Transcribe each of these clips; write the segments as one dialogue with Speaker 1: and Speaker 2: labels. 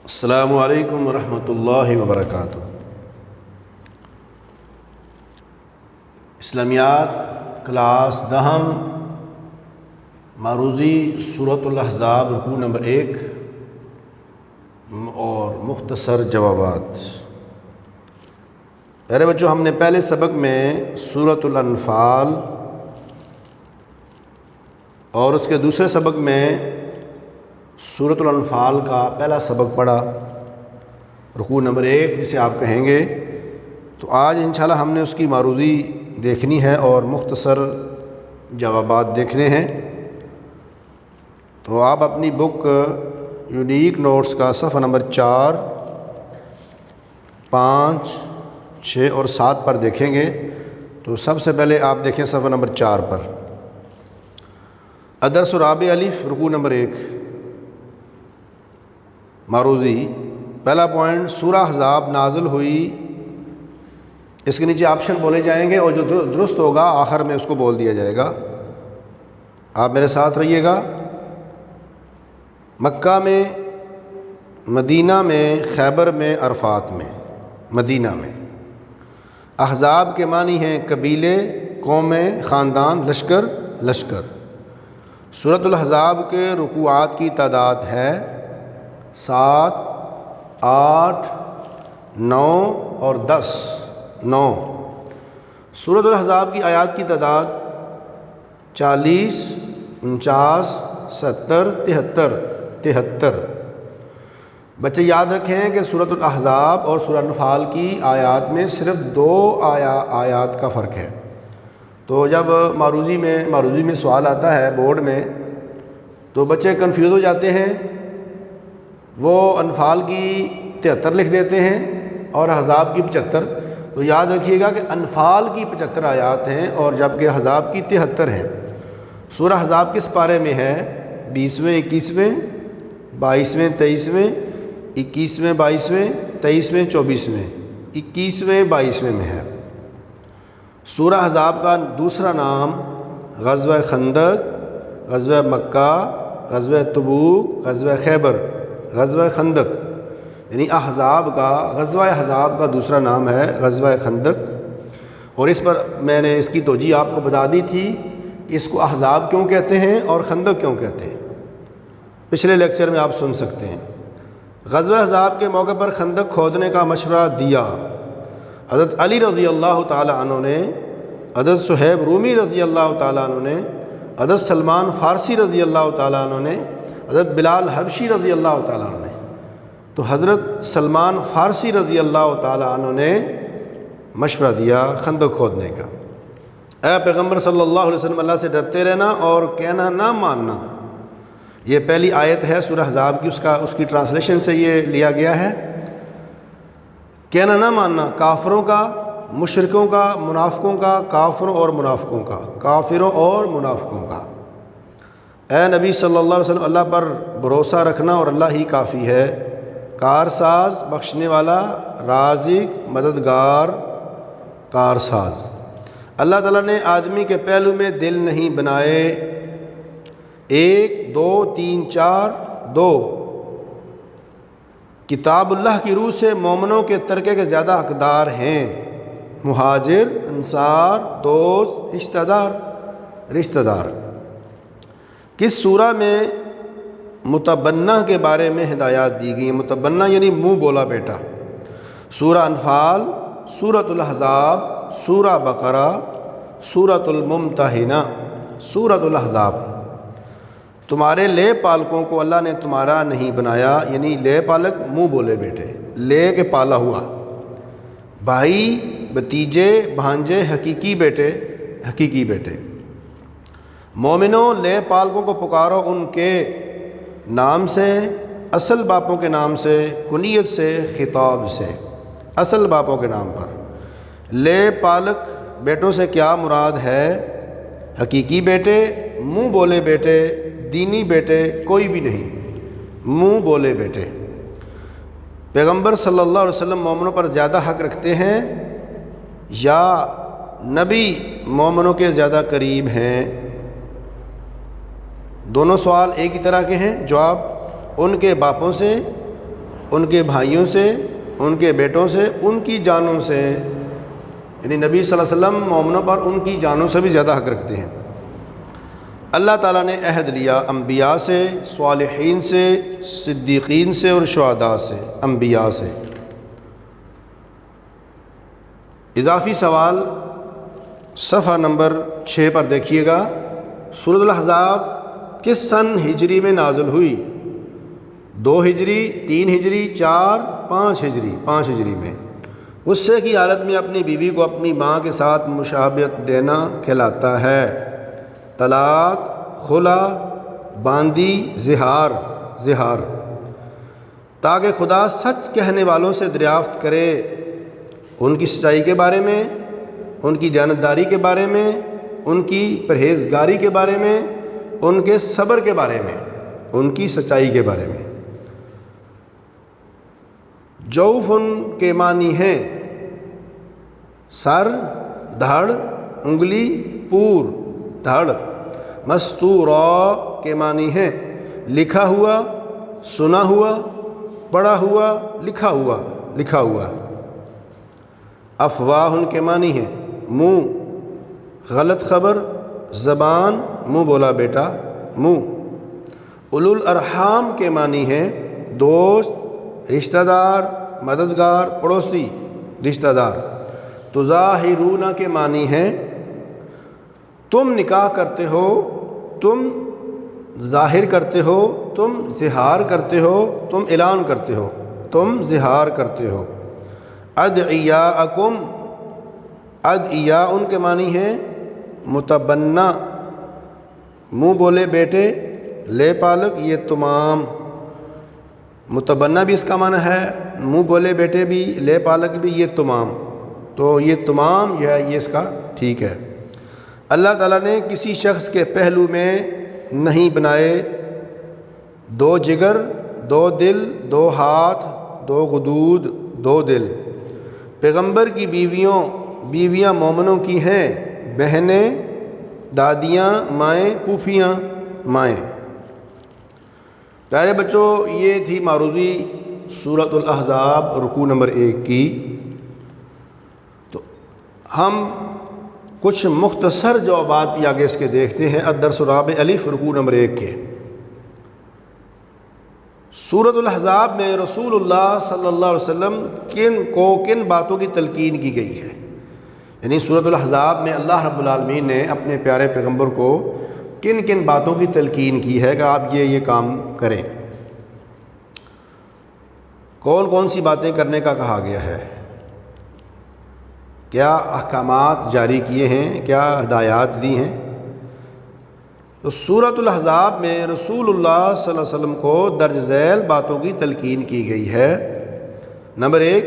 Speaker 1: السلام علیکم ورحمۃ اللہ وبرکاتہ۔ اسلامیات کلاس دہم معروضی سورۃ الاحزاب رکوع نمبر 1 اور مختصر جوابات۔ پیارے بچوں، ہم نے پہلے سبق میں سورۃ الانفال اور اس کے دوسرے سبق میں سورۃ الانفال کا پہلا سبق پڑھا، رکوع نمبر 1 جسے آپ کہیں گے۔ تو آج انشاءاللہ ہم نے اس کی معروضی دیکھنی ہے اور مختصر جوابات دیکھنے ہیں۔ تو آپ اپنی بک یونیک نوٹس کا صفحہ نمبر 4، 5، 6 اور 7 پر دیکھیں گے۔ تو سب سے پہلے آپ دیکھیں صفحہ نمبر 4 پر، الدرس الرابع الف، رکوع نمبر 1، معروضی پہلا پوائنٹ، سورہ احزاب نازل ہوئی۔ اس کے نیچے آپشن بولے جائیں گے اور جو درست ہوگا آخر میں اس کو بول دیا جائے گا۔ آپ میرے ساتھ رہیے گا۔ مکہ میں، مدینہ میں، خیبر میں، عرفات میں۔ مدینہ میں۔ احزاب کے معنی ہیں قبیلے، قومیں، خاندان، لشکر، لشکر۔ سورۃ الاحزاب کے رکوعات کی تعداد ہے 7، 8، 9 اور 10۔ 9۔ سورۃ الاحزاب کی آیات کی تعداد 40، 49، 70، 73۔ بچے یاد رکھیں کہ سورۃ الاحزاب اور سورۃ الانفال کی آیات میں صرف 2 آیات کا فرق ہے۔ تو جب معروضی میں سوال آتا ہے بورڈ میں تو بچے کنفیوز ہو جاتے ہیں، وہ انفال کی 73 لکھ دیتے ہیں اور احزاب کی 75۔ تو یاد رکھیے گا کہ انفال کی 75 آیات ہیں اور جبکہ احزاب کی 73 ہیں۔ سورہ احزاب کس پارے میں ہے؟ 20ویں، 21ویں، 22ویں، 23ویں، 21ویں، 22ویں، 23ویں، 24ویں، 21ویں، 22ویں میں ہے۔ سورہ احزاب کا دوسرا نام غزوہ خندق، غزوہ مکہ، غزوہ تبوک، غزوہ خیبر، غزوہ خندق، یعنی غزوہ احزاب کا دوسرا نام ہے غزوہ خندق۔ اور اس پر میں نے اس کی توجیہ آپ کو بتا دی تھی، اس کو احزاب کیوں کہتے ہیں اور خندق کیوں کہتے ہیں، پچھلے لیکچر میں آپ سن سکتے ہیں۔ غزوہ احزاب کے موقع پر خندق کھودنے کا مشورہ دیا حضرت علی رضی اللہ تعالی عنہ نے، حضرت صہیب رومی رضی اللہ تعالی عنہ نے، حضرت سلمان فارسی رضی اللہ تعالی عنہ نے، حضرت بلال حبشی رضی اللہ تعالیٰ عنہ نے۔ تو حضرت سلمان فارسی رضی اللہ تعالیٰ عنہ نے مشورہ دیا خندق کھودنے کا۔ اے پیغمبر صلی اللہ علیہ وسلم، اللہ سے ڈرتے رہنا اور کہنا نہ ماننا۔ یہ پہلی آیت ہے سورہ احزاب کی، اس کی ٹرانسلیشن سے یہ لیا گیا ہے۔ کہنا نہ ماننا کافروں کا، مشرکوں کا، منافقوں کا، کافروں اور منافقوں کا، کافروں اور منافقوں کا۔ اے نبی صلی اللہ علیہ وسلم، اللہ پر بھروسہ رکھنا اور اللہ ہی کافی ہے، کارساز، بخشنے والا، رازق، مددگار، کارساز۔ اللہ تعالیٰ نے آدمی کے پہلو میں دل نہیں بنائے، 1، 2، 3، 4، 2۔ کتاب اللہ کی روح سے مومنوں کے ترکے کے زیادہ حقدار ہیں، مہاجر، انصار، دوست، رشتہ دار۔ کس سورہ میں متبنہ کے بارے میں ہدایات دی گئی ہیں؟ متبنہ یعنی منہ بولا بیٹا۔ سورہ انفال، سورۃ الاحزاب، سورہ بقرہ، سورۃ الممتحنہ، سورۃ الاحزاب۔ تمہارے لے پالکوں کو اللہ نے تمہارا نہیں بنایا، یعنی لے پالک منہ بولے بیٹے، لے کے پالا ہوا، بھائی، بھتیجے، بھانجے، حقیقی بیٹے۔ مومنوں، لے پالکوں کو پکارو ان کے نام سے، اصل باپوں کے نام سے، کنیت سے، خطاب سے، اصل باپوں کے نام پر۔ لے پالک بیٹوں سے کیا مراد ہے؟ حقیقی بیٹے، منہ بولے بیٹے، دینی بیٹے کوئی بھی نہیں، منہ بولے بیٹے۔ پیغمبر صلی اللہ علیہ وسلم مومنوں پر زیادہ حق رکھتے ہیں یا نبی مومنوں کے زیادہ قریب ہیں؟ دونوں سوال ایک ہی طرح کے ہیں۔ جواب، ان کے باپوں سے ان کے بھائیوں سے، ان کے بیٹوں سے، ان کی جانوں سے، یعنی نبی صلی اللہ علیہ وسلم مومنوں پر ان کی جانوں سے بھی زیادہ حق رکھتے ہیں۔ اللہ تعالیٰ نے عہد لیا انبیاء سے، صالحین سے، صدیقین سے اور شہداء سے، انبیاء سے۔ اضافی سوال صفحہ نمبر 6 پر دیکھیے گا، سورۃ الاحزاب کس سن ہجری میں نازل ہوئی؟ 2 ہجری، 3 ہجری، 4، 5 ہجری؟ 5 ہجری میں۔ غصے کی حالت میں اپنی بیوی کو اپنی ماں کے ساتھ مشابہت دینا کہلاتا ہے۔ طلاق، خلا، باندی، زہار، تاکہ خدا سچ کہنے والوں سے دریافت کرے، ان کی سچائی کے بارے میں، ان کی دیانتداری کے بارے میں، ان کی پرہیزگاری کے بارے میں، ان کے صبر کے بارے میں، ان کی سچائی کے بارے میں۔ جوف ان کے معنی ہیں سر، دھڑ، انگلی، پور، دھڑ۔ مستورا کے معنی ہیں لکھا ہوا، سنا ہوا، پڑھا ہوا، لکھا ہوا۔ افواہ ان کے معنی ہیں منہ، غلط خبر، زبان، منہ بولا بیٹا، منہ۔ اولو الارحام کے معنی ہیں دوست، رشتہ دار، مددگار، پڑوسی، رشتہ دار۔ تظاہرون کے معنی ہیں تم نکاح کرتے ہو، تم ظاہر کرتے ہو، تم ظہار کرتے ہو، تم اعلان کرتے ہو، تم ظہار کرتے ہو۔ ادعیاءکم، ادعیاء ان کے معنی ہیں متبنہ، منہ بولے بیٹے، لے پالک، یہ تمام۔ متبنہ بھی اس کا معنی ہے، منہ بولے بیٹے بھی، لے پالک بھی، یہ تمام۔ تو یہ تمام جو ہے یہ اس کا ٹھیک ہے۔ اللہ تعالیٰ نے کسی شخص کے پہلو میں نہیں بنائے 2 جگر، 2 دل، 2 ہاتھ، 2 غدود، 2 دل۔ پیغمبر کی بیویاں مومنوں کی ہیں بہنیں، دادیاں، مائیں، پھوپھیاں، مائیں۔ پیارے بچوں، یہ تھی معروضی سورۃ الاحزاب رکوع نمبر 1 کی۔ تو ہم کچھ مختصر جوابات بھی آگے اس کے دیکھتے ہیں۔ الدرس الرابع الف رکوع نمبر 1 کے۔ سورۃ الاحزاب میں رسول اللہ صلی اللہ علیہ وسلم کن باتوں کی تلقین کی گئی ہے؟ یعنی سورۃ الاحزاب میں اللہ رب العالمین نے اپنے پیارے پیغمبر کو کن باتوں کی تلقین کی ہے کہ آپ یہ کام کریں؟ کون سی باتیں کرنے کا کہا گیا ہے؟ کیا احکامات جاری کیے ہیں؟ کیا ہدایات دی ہیں؟ تو سورۃ الاحزاب میں رسول اللہ صلی اللہ علیہ وسلم کو درج ذیل باتوں کی تلقین کی گئی ہے۔ نمبر 1،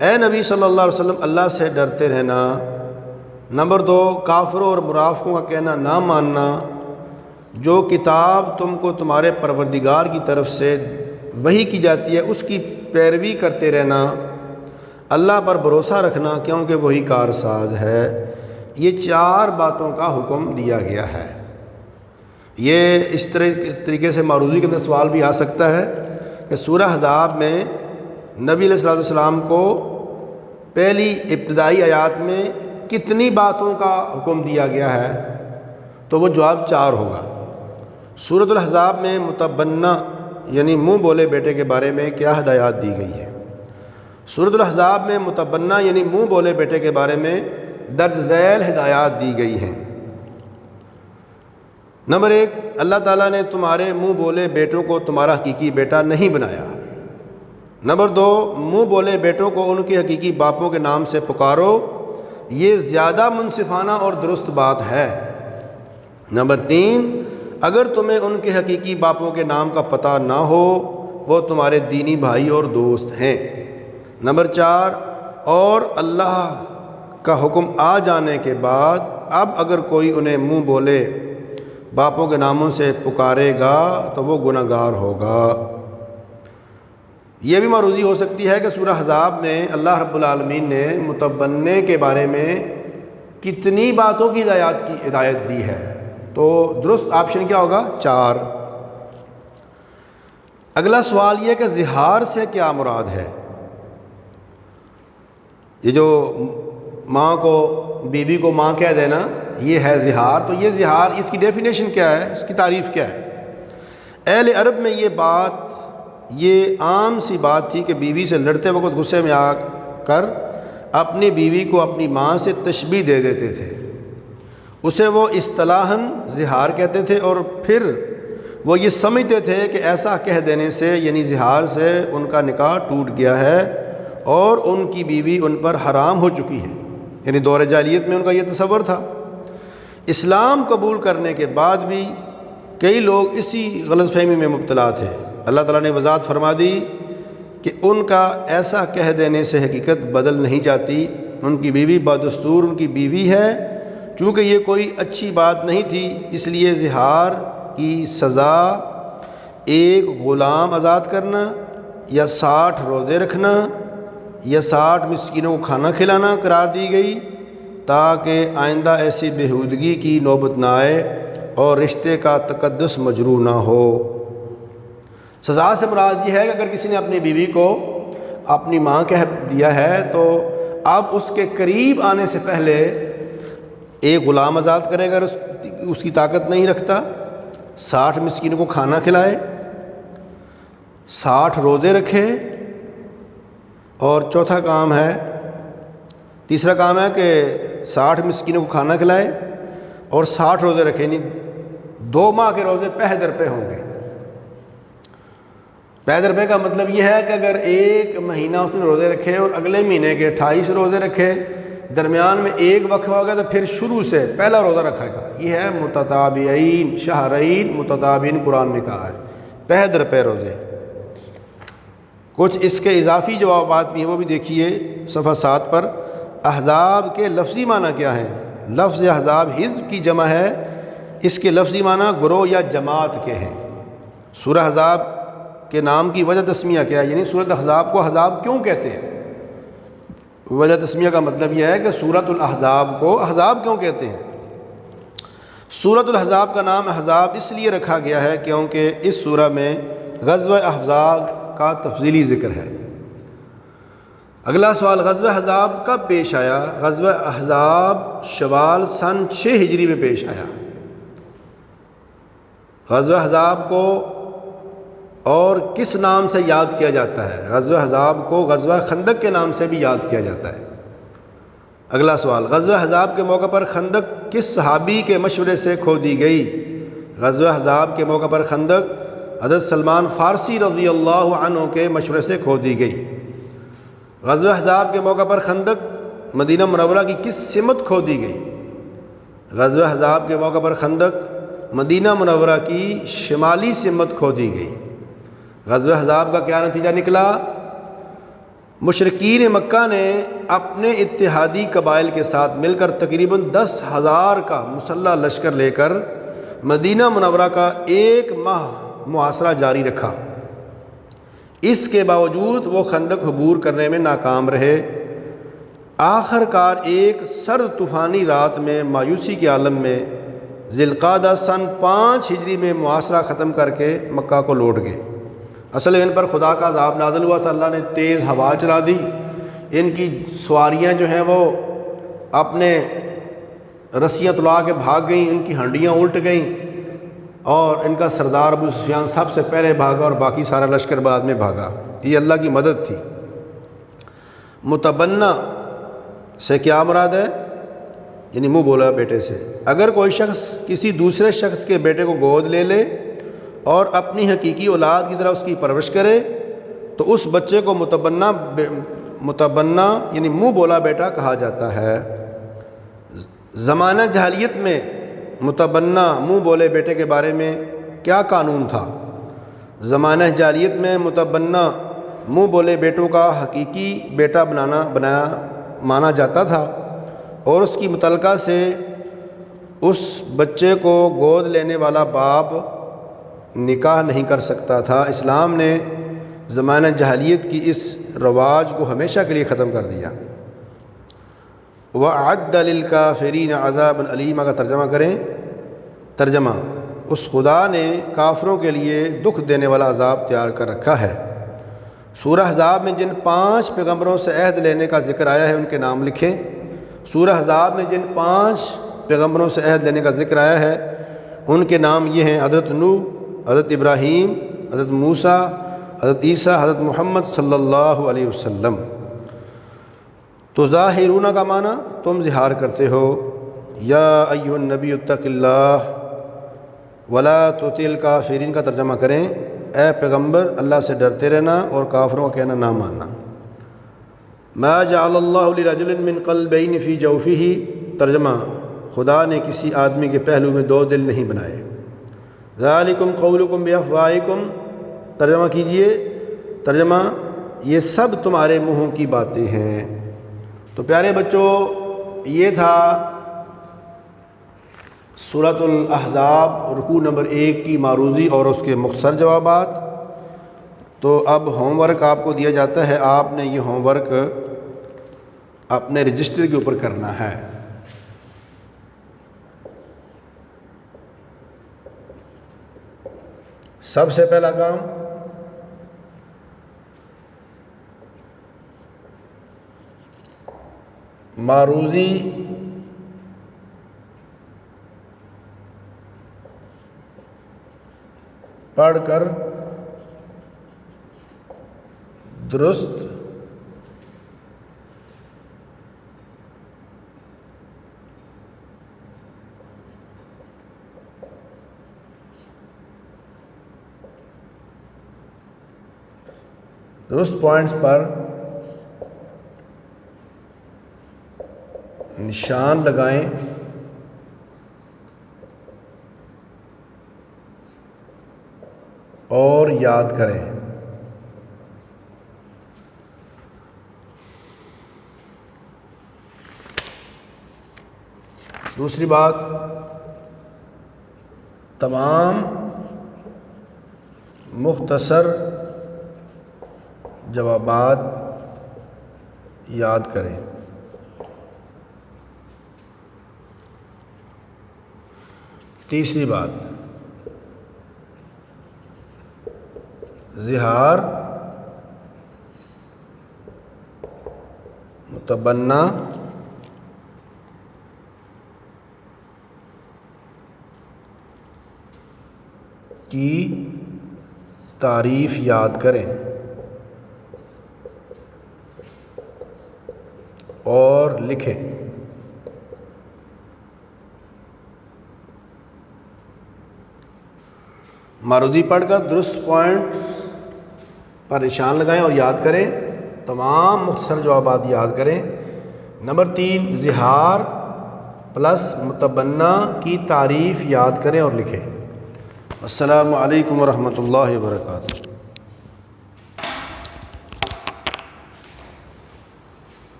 Speaker 1: اے نبی صلی اللہ علیہ وسلم اللہ سے ڈرتے رہنا۔ نمبر 2، کافروں اور منافقوں کا کہنا نہ ماننا۔ جو کتاب تم کو تمہارے پروردگار کی طرف سے وحی کی جاتی ہے اس کی پیروی کرتے رہنا۔ اللہ پر بھروسہ رکھنا کیونکہ وہی کارساز ہے۔ یہ 4 باتوں کا حکم دیا گیا ہے۔ یہ اس طریقے سے معروضی کے اندر سوال بھی آ سکتا ہے کہ سورہ احزاب میں نبی علیہ الصلوۃ والسلام کو پہلی ابتدائی آیات میں کتنی باتوں کا حکم دیا گیا ہے؟ تو وہ جواب 4 ہوگا۔ سورۃ الاحزاب میں متبنہ یعنی منہ بولے بیٹے کے بارے میں کیا ہدایات دی گئی ہے؟ سورۃ الاحزاب میں متبنہ یعنی منہ بولے بیٹے کے بارے میں درج ذیل ہدایات دی گئی ہیں۔ نمبر 1، اللہ تعالیٰ نے تمہارے منہ بولے بیٹوں کو تمہارا حقیقی بیٹا نہیں بنایا۔ نمبر 2، منہ بولے بیٹوں کو ان کے حقیقی باپوں کے نام سے پکارو، یہ زیادہ منصفانہ اور درست بات ہے۔ نمبر 3، اگر تمہیں ان کے حقیقی باپوں کے نام کا پتہ نہ ہو وہ تمہارے دینی بھائی اور دوست ہیں۔ نمبر 4، اور اللہ کا حکم آ جانے کے بعد اب اگر کوئی انہیں منہ بولے باپوں کے ناموں سے پکارے گا تو وہ گناہ گار ہوگا۔ یہ بھی معروضی ہو سکتی ہے کہ سورہ احزاب میں اللہ رب العالمین نے متبنے کے بارے میں کتنی باتوں کی ہدایت دی ہے؟ تو درست آپشن کیا ہوگا؟ 4۔ اگلا سوال یہ کہ زہار سے کیا مراد ہے؟ یہ جو ماں کو بیوی کو ماں کہہ دینا یہ ہے زہار، تو یہ زہار اس کی ڈیفینیشن کیا ہے، اس کی تعریف کیا ہے؟ اہل عرب میں یہ عام سی بات تھی کہ بیوی سے لڑتے وقت غصے میں آ کر اپنی بیوی کو اپنی ماں سے تشبیہ دے دیتے تھے، اسے وہ اصطلاحاً زہار کہتے تھے، اور پھر وہ یہ سمجھتے تھے کہ ایسا کہہ دینے سے یعنی زہار سے ان کا نکاح ٹوٹ گیا ہے اور ان کی بیوی ان پر حرام ہو چکی ہے، یعنی دور جاہلیت میں ان کا یہ تصور تھا۔ اسلام قبول کرنے کے بعد بھی کئی لوگ اسی غلط فہمی میں مبتلا تھے۔ اللہ تعالیٰ نے وضاحت فرما دی کہ ان کا ایسا کہہ دینے سے حقیقت بدل نہیں جاتی، ان کی بیوی بدستور ان کی بیوی ہے، چونکہ یہ کوئی اچھی بات نہیں تھی، اس لیے زہار کی سزا ایک غلام آزاد کرنا یا 60 روزے رکھنا یا 60 مسکینوں کو کھانا کھلانا قرار دی گئی، تاکہ آئندہ ایسی بےہودگی کی نوبت نہ آئے اور رشتے کا تقدس مجروح نہ ہو۔ سزا سے مراد یہ ہے کہ اگر کسی نے اپنی بیوی کو اپنی ماں کہہ دیا ہے تو اب اس کے قریب آنے سے پہلے ایک غلام آزاد کرے، اگر اس کی طاقت نہیں رکھتا، 60 مسکینوں کو کھانا کھلائے، 60 روزے رکھے، اور چوتھا کام ہے، تیسرا کام ہے کہ 60 مسکینوں کو کھانا کھلائے اور 60 روزے رکھے، یعنی 2 ماہ کے روزے پہ در پہ ہوں گے۔ پہ در پہ کا مطلب یہ ہے کہ اگر 1 مہینہ اس نے روزے رکھے اور اگلے مہینے کے 28 روزے رکھے، درمیان میں ایک وقفہ ہوگا تو پھر شروع سے پہلا روزہ رکھے گا۔ یہ ہے متتابعین، شہرین متتابعین قرآن میں کہا ہے، پہ در پہ روزے۔ کچھ اس کے اضافی جوابات بھی ہیں، وہ بھی دیکھیے صفحہ 7 پر۔ احزاب کے لفظی معنی کیا ہیں؟ لفظ احزاب حزب کی جمع ہے، اس کے لفظی معنی گروہ یا جماعت کے ہیں۔ سورہ احزاب کے نام کی وجہ تسمیہ کیا ہے، یعنی سورۃ احزاب کو احزاب کیوں کہتے ہیں؟ وجہ تسمیہ کا مطلب یہ ہے کہ سورۃ الاحزاب کو احزاب کیوں کہتے ہیں؟ سورۃ الاحزاب کا نام احزاب اس لیے رکھا گیا ہے کیونکہ اس سورہ میں غزوہ احزاب کا تفصیلی ذکر ہے۔ اگلا سوال، غزوہ احزاب کب پیش آیا؟ غزوہ احزاب شوال سن 6 ہجری میں پیش آیا۔ غزوہ احزاب کو اور کس نام سے یاد کیا جاتا ہے؟ غزوہ احزاب کو غزوہ خندق کے نام سے بھی یاد کیا جاتا ہے۔ اگلا سوال، غزوہ احزاب کے موقع پر خندق کس صحابی کے مشورے سے کھودی گئی؟ غزوہ احزاب کے موقع پر خندق حضرت سلمان فارسی رضی اللہ عنہ کے مشورے سے کھودی گئی۔ غزوہ احزاب کے موقع پر خندق مدینہ منورہ کی کس سمت کھودی گئی؟ غزوہ احزاب کے موقع پر خندق مدینہ منورہ کی شمالی سمت کھودی گئی۔ غزوہ احزاب کا کیا نتیجہ نکلا؟ مشرکین مکہ نے اپنے اتحادی قبائل کے ساتھ مل کر تقریباً 10,000 کا مسلح لشکر لے کر مدینہ منورہ کا 1 ماہ محاصرہ جاری رکھا۔ اس کے باوجود وہ خندق عبور کرنے میں ناکام رہے۔ آخر کار ایک سرد طوفانی رات میں مایوسی کے عالم میں ذی القعدہ سن 5 ہجری میں محاصرہ ختم کر کے مکہ کو لوٹ گئے۔ اصل ان پر خدا کا عذاب نازل ہوا تھا، اللہ نے تیز ہوا چلا دی، ان کی سواریاں جو ہیں وہ اپنے رسیاں تلا کے بھاگ گئیں، ان کی ہنڈیاں الٹ گئیں، اور ان کا سردار ابو سفیان سب سے پہلے بھاگا اور باقی سارا لشکر بعد میں بھاگا۔ یہ اللہ کی مدد تھی۔ متبنہ سے کیا مراد ہے؟ یعنی منہ بولا بیٹے سے۔ اگر کوئی شخص کسی دوسرے شخص کے بیٹے کو گود لے لے اور اپنی حقیقی اولاد کی طرح اس کی پرورش کرے تو اس بچے کو متبنہ یعنی منہ بولا بیٹا کہا جاتا ہے۔ زمانہ جاہلیت میں متبنہ منہ بولے بیٹے کے بارے میں کیا قانون تھا؟ زمانہ جاہلیت میں متبنہ منہ بولے بیٹوں کا حقیقی بیٹا بنایا مانا جاتا تھا، اور اس کی متعلقہ سے اس بچے کو گود لینے والا باپ نکاح نہیں کر سکتا تھا۔ اسلام نے زمانہ جاہلیت کی اس رواج کو ہمیشہ کے لیے ختم کر دیا۔ وَأَعَدَّ لِلْكَافِرِينَ عَذَابًا أَلِيمًا کا ترجمہ کریں۔ ترجمہ، اس خدا نے کافروں کے لیے دکھ دینے والا عذاب تیار کر رکھا ہے۔ سورہ احزاب میں جن 5 پیغمبروں سے عہد لینے کا ذکر آیا ہے ان کے نام لکھیں۔ سورہ احزاب میں جن 5 پیغمبروں سے عہد لینے کا ذکر آیا ہے ان کے نام یہ ہیں: حضرت نوح، حضرت ابراہیم، حضرت موسیٰ، حضرت عیسیٰ، حضرت محمد صلی اللہ علیہ وسلم۔ تو ظاہرون کا معنی تم ظہار کرتے ہو۔ یا ایھا النبی اتق اللہ ولا تطع الکافرین کا ترجمہ کریں: اے پیغمبر اللہ سے ڈرتے رہنا اور کافروں کا کہنا نہ ماننا۔ ما جعل اللہ لرجل من قلبین فی جوفہ، ترجمہ: خدا نے کسی آدمی کے پہلو میں 2 دل نہیں بنائے۔ ذالکم قولکم بافواہکم، ترجمہ کیجئے، ترجمہ: یہ سب تمہارے منہوں کی باتیں ہیں۔ تو پیارے بچوں، یہ تھا سورۃ الاحزاب رکوع نمبر 1 کی معروضی اور اس کے مختصر جوابات۔ تو اب ہوم ورک آپ کو دیا جاتا ہے، آپ نے یہ ہوم ورک اپنے رجسٹر کے اوپر کرنا ہے۔ سب سے پہلا کام معروضی پڑھ کر درست پوائنٹس پر نشان لگائیں اور یاد کریں۔ دوسری بات، تمام مختصر جوابات یاد کریں۔ تیسری بات، اظہار متبنہ کی تعریف یاد کریں اور لکھیں۔ معروضی پڑھ کر درست پوائنٹس پر نشان لگائیں اور یاد کریں، تمام مختصر جوابات یاد کریں۔ نمبر 3، اظہار پلس متبنہ کی تعریف یاد کریں اور لکھیں۔ السلام علیکم ورحمۃ اللہ وبرکاتہ۔